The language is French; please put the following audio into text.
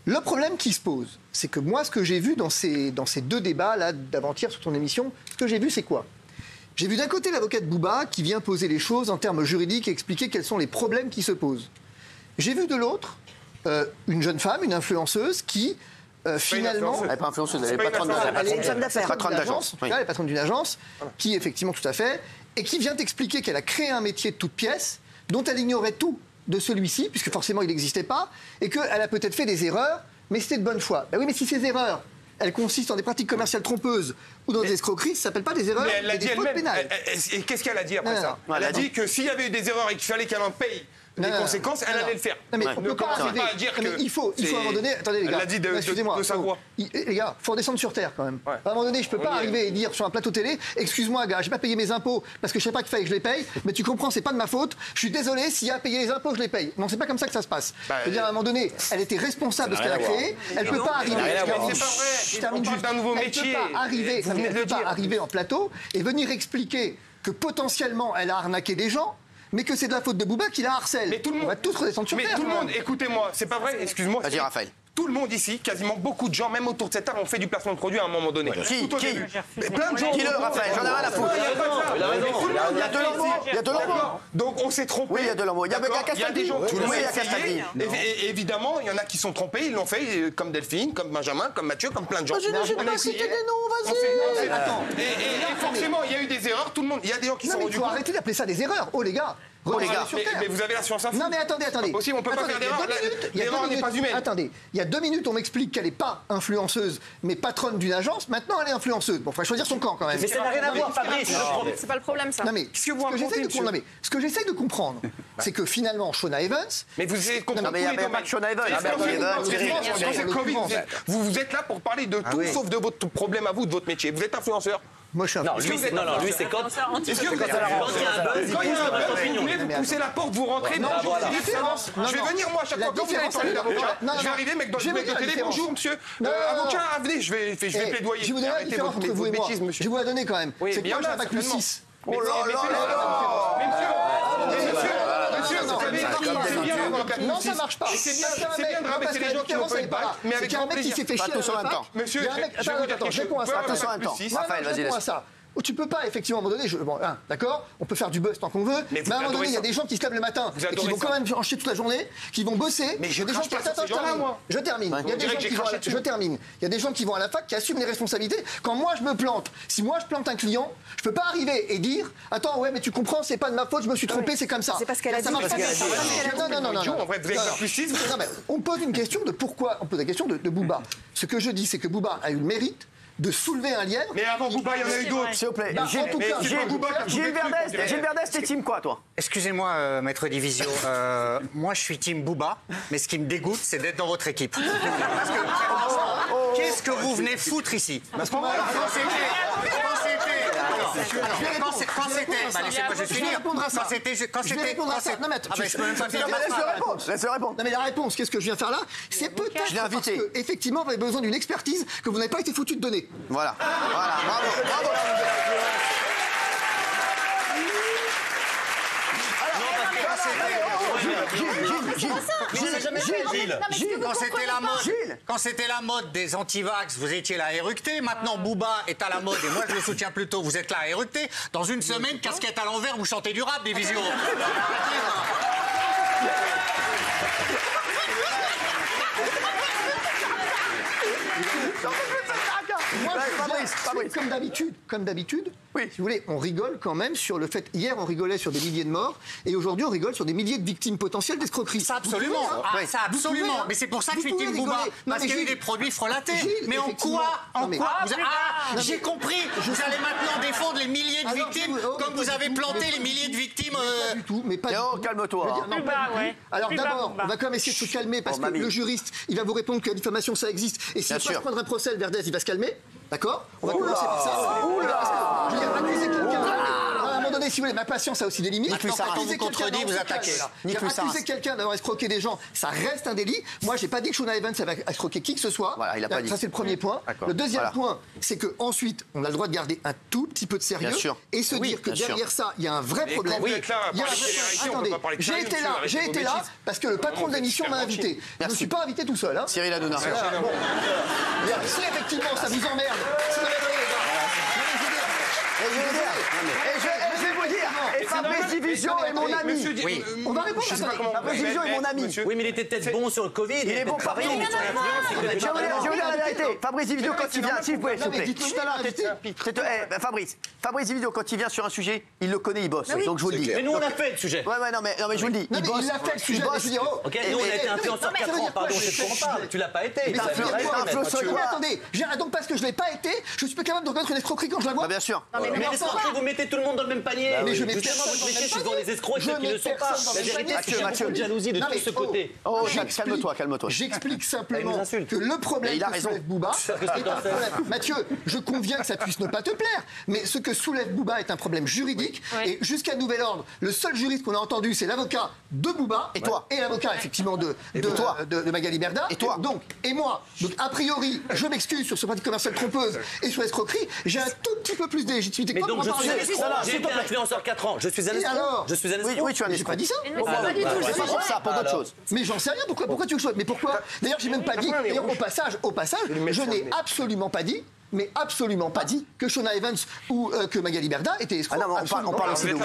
Le problème qui se pose, c'est que moi, ce que j'ai vu dans ces deux débats là d'avant-hier sur ton émission, ce que j'ai vu, c'est quoi? J'ai vu d'un côté l'avocat de Bouba qui vient poser les choses en termes juridiques et expliquer quels sont les problèmes qui se posent. J'ai vu de l'autre une jeune femme, une influenceuse qui finalement... Elle n'est pas influenceuse, elle est patronne d'agence. Patronne d'agence. Elle est patronne d'une agence qui, effectivement, tout à fait, et qui vient t'expliquer qu'elle a créé un métier de toute pièce dont elle ignorait tout de celui-ci, puisque forcément il n'existait pas, et qu'elle a peut-être fait des erreurs, mais c'était de bonne foi. Ben oui, mais si ces erreurs, elles consistent en des pratiques commerciales trompeuses ou dans des escroqueries, ça ne s'appelle pas des erreurs, mais des fautes pénales. Et qu'est-ce qu'elle a dit après ça? Elle a dit que s'il y avait eu des erreurs et qu'il fallait qu'elle en paye les conséquences, elle allait le faire. Non, mais on ne peut pas arriver à dire que... Il faut à un moment donné... Attendez, les gars. Elle a dit de sa voix. Les gars, il faut redescendre sur terre, quand même. Ouais. À un moment donné, je ne peux pas arriver et dire sur un plateau télé, excuse-moi, gars, je n'ai pas payé mes impôts parce que je ne sais pas qu'il fallait que je les paye, mais tu comprends, c'est pas de ma faute. Je suis désolé, s'il y a à payer les impôts, je les paye. Non, c'est pas comme ça que ça se passe. Je veux dire, à un moment donné, elle était responsable de ce qu'elle a créé. Elle ne peut pas arriver... C'est pas vrai. On parle d'un nouveau métier. Elle ne peut pas arriver en plateau et venir expliquer que potentiellement, elle a arnaqué des gens, mais que c'est de la faute de Bouba qui la harcèle. Mais tout le monde... On va tous redescendre sur terre. Mais tout le monde, écoutez-moi, c'est pas vrai, excuse-moi. Vas-y, Raphaël. Tout le monde ici, quasiment beaucoup de gens, même autour de cette table, ont fait du placement de produits à un moment donné. Qui Plein de gens. Dis-le, Raphaël, j'en ai rien à foutre. Il y a de l'embauche. Il y a de l'embauche. Donc on s'est trompé. Oui, il y a de l'embauche. Il y a des gens qui l'ont essayé. Évidemment, il y en a qui sont trompés, ils l'ont fait, comme Delphine, comme Benjamin, comme Mathieu, comme plein de gens. Je n'ai pas cité des noms, vas-y. Et forcément, il y a eu des erreurs, tout le monde. Il y a des gens qui sont rendus compte. Il faut arrêter d'appeler ça des erreurs. Oh les gars. Mais vous avez la science info. Non mais attendez. Possible, on peut pas faire d'erreur. L'erreur n'est pas humaine. Attendez, il y a 2 minutes, on m'explique qu'elle n'est pas influenceuse, mais patronne d'une agence. Maintenant, elle est influenceuse. Bon, il faudrait choisir son camp quand même. Mais ça n'a rien à voir, Fabrice. C'est pas le problème, ça. Non mais ce que j'essaie de comprendre, c'est que finalement, Shona Evans. Mais vous essayez de comprendre. Mais il n'y a pas que Shona Evans. Vous êtes là pour parler de tout sauf de votre problème à vous, de votre métier. Vous êtes influenceur. Moi, je suis influenceur. Non, lui, c'est quand. Est-ce que quand il y a un buzz, vous poussez la porte, vous rentrez. Non, je vais venir, moi, à chaque fois. Quand vous allez parler d'avocat, je vais arriver, mec, dans le télé. Bonjour, monsieur. Avocat, venez, je vais plaidoyer. Je vous donne la différence entre vous et moi. Je vais vous la donner quand même. C'est que moi, j'ai un bac plus 6. Oh là là. Non, ça marche pas. C'est bien de rabaisser les gens qui n'ont pas eu de bac, mais avec grand plaisir. Pas tous en même temps. Monsieur, je vais vous dire quelque chose. Pas tous en même temps. Raphaël, vas-y, laisse. Tu peux pas, effectivement, à un moment donné, d'accord, on peut faire du buzz tant qu'on veut, mais à un moment donné, il y a des gens qui se lèvent le matin et qui vont quand même en chier toute la journée, qui vont bosser. Mais je des gens qui Je termine. Il y a des gens qui vont je termine. Il y a des gens qui vont à la fac qui assument les responsabilités. Quand moi je me plante, si moi je plante un client, je peux pas arriver et dire attends, ouais, mais tu comprends, c'est pas de ma faute, je me suis trompé, c'est comme ça. C'est parce qu'elle a dit. Non. En vrai, vous avez pas plus 6. On pose une question de pourquoi, on pose la question de Bouba. Ce que je dis, c'est que Bouba a eu le mérite de soulever un lièvre. Mais avant Bouba, il y en a eu d'autres. S'il vous plaît. Gilles Verdès, t'es team quoi, toi? Excusez-moi, maître Division. Moi, je suis team Bouba, mais ce qui me dégoûte, c'est d'être dans votre équipe. Parce que, qu'est-ce que vous venez foutre ici? Parce que quand c'était... Laissez-moi juste finir. Quand c'était... Non, mais je peux même pas finir. Laisse-le répondre. Non, mais la réponse, qu'est-ce que je viens faire là? C'est peut-être parce que, effectivement, vous avez besoin d'une expertise que vous n'avez pas été foutu de donner. Voilà, bravo. Quand c'était la mode des anti-vax, vous étiez là à éructer. Maintenant, Bouba est à la mode et moi je le soutiens plutôt. Vous êtes là à éructer. Dans une semaine, casquette à l'envers, vous chantez du rap, Division. Fabrice. Comme d'habitude, oui. Si vous voulez, on rigole quand même sur le fait. Hier, on rigolait sur des milliers de morts, et aujourd'hui, on rigole sur des milliers de victimes potentielles d'escroqueries. Ça, absolument. Ça, absolument. Mais c'est pour ça que je suis team Bouba. Parce qu'il y a eu des produits frelatés. Mais en quoi j'ai compris. Vous allez maintenant défendre les milliers de victimes, comme vous avez planté les milliers de victimes. Pas du tout. Mais pas. Calme-toi. Alors d'abord, on va quand même essayer de se calmer parce que le juriste, il va vous répondre que la diffamation, ça existe. Et s'il va prendre un procès, le Verdès, il va se calmer. D'accord? On va commencer par ça. Je veux dire, accuser quelqu'un. À un moment donné, attendez, si vous voulez, ma patience a aussi des limites. Quand vous contredit, vous attaquez. Accuser quelqu'un d'avoir escroqué des gens, ça reste un délit. Moi, j'ai pas dit que Shona Evans avait escroqué qui que ce soit. Voilà, il a pas dit. Ça, c'est le premier point. Le deuxième point, c'est qu'ensuite, on a le droit de garder un tout petit peu de sérieux et se dire que derrière ça, il y a un vrai problème. Attendez, j'ai été là parce que le patron de l'émission m'a invité. Je ne me suis pas invité tout seul. Cyril Hanouna. Si effectivement ça vous emmerde, Je vais vous dire, et Fabrice Division est mon ami. Oui. On va répondre à ça. Fabrice Division est mon ami. Oui, mais il était peut-être bon sur le Covid. Il est bon partout. Je vais vous dire la vérité. Fabrice Division, quand il vient, s'il vous plaît. Fabrice Division, quand il vient sur un sujet, il le connaît, il bosse. Donc je vous le dis. Mais nous, on a fait le sujet. Ouais, non, mais je vous le dis. Il bosse. Il a fait le sujet. Ok, nous, on a été influenceurs 4 ans. Pardon, c'est ce qu'on parle. Tu l'as pas été. Attendez, donc parce que je l'ai pas été, je suis pas capable de reconnaître une escroquerie quand je la vois. Bien sûr. Mais l'escroquerie, vous mettez tout le monde dans le même panier. Mais je mets justement, votre métier, c'est devant les escrocs et ceux qui ne le sont pas. La vérité, c'est qu'il y a beaucoup de jalousie de tout ce côté. Oh, calme-toi. J'explique simplement que le problème que soulève Bouba est un problème. Mathieu, je conviens que ça puisse ne pas te plaire, mais ce que soulève Bouba est un problème juridique. Et jusqu'à nouvel ordre, le seul juriste qu'on a entendu, c'est l'avocat de Bouba et toi, et l'avocat effectivement de Magali Berda. Et toi. Et moi. Donc a priori, je m'excuse sur ce pratique commerciale trompeuse et sur l'escroquerie. J'ai un tout petit peu plus de légitimité. Mais donc j'ai été influenceur 4 ans. Je suis un escroc. Je suis un escroc. Oui, tu as j'ai pas dit ça. Pas du tout. C'est pas pour ça, pour d'autres choses. Mais j'en sais rien. Pourquoi tu le souhaites? Mais pourquoi? D'ailleurs, j'ai même pas dit. Et au passage, je n'ai absolument pas dit. Mais absolument pas dit que Shona Evans ou que Magali Berda étaient escrocs. Ah non, on parle aussi de